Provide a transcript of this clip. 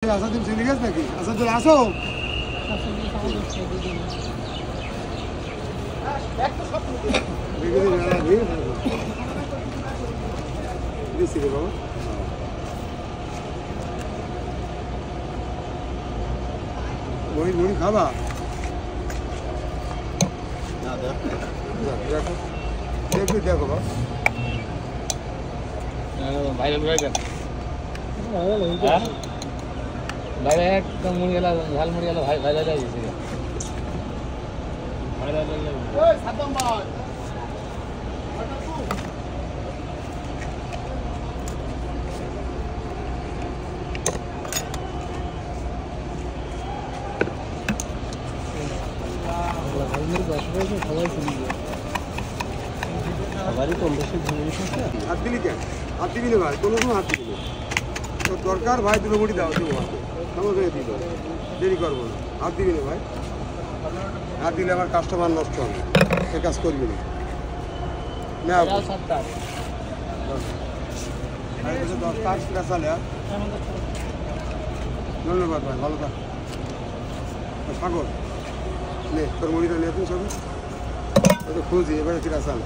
আসাদুল চলে গেছে নাকি? আসাদুল আসো। মুড়ি মুড়ি খাবা? দেখো দেখো ভাইরাল ভাইরাল বাইরে একদম মুড়ি গেল ঝাল মুড়ি গেল ভাইরাল হয়ে গেছে ভাইরাল হয়ে গেল ওই সাদ্দাম ভাই সবারই কম বেশি হাত দিলি কেন? হাত দিবি না ভাই, কোনো সময় হাত দিবি না। তোর দরকার ভাই দুটো মুড়ি দাও, দেবো হাতে সময় দিল, দেরি করবো না। হাত দিবি না ভাই, হাত দিলে আমার কাস্টমার নষ্ট হবে, সে কাজ করবি না। ধন্যবাদ ভাই, ভালো থাক। সাগর নে তোর মুড়িটা নিয়ে তুমি সবাই খুঁজি এবারে ফিরে আসাল।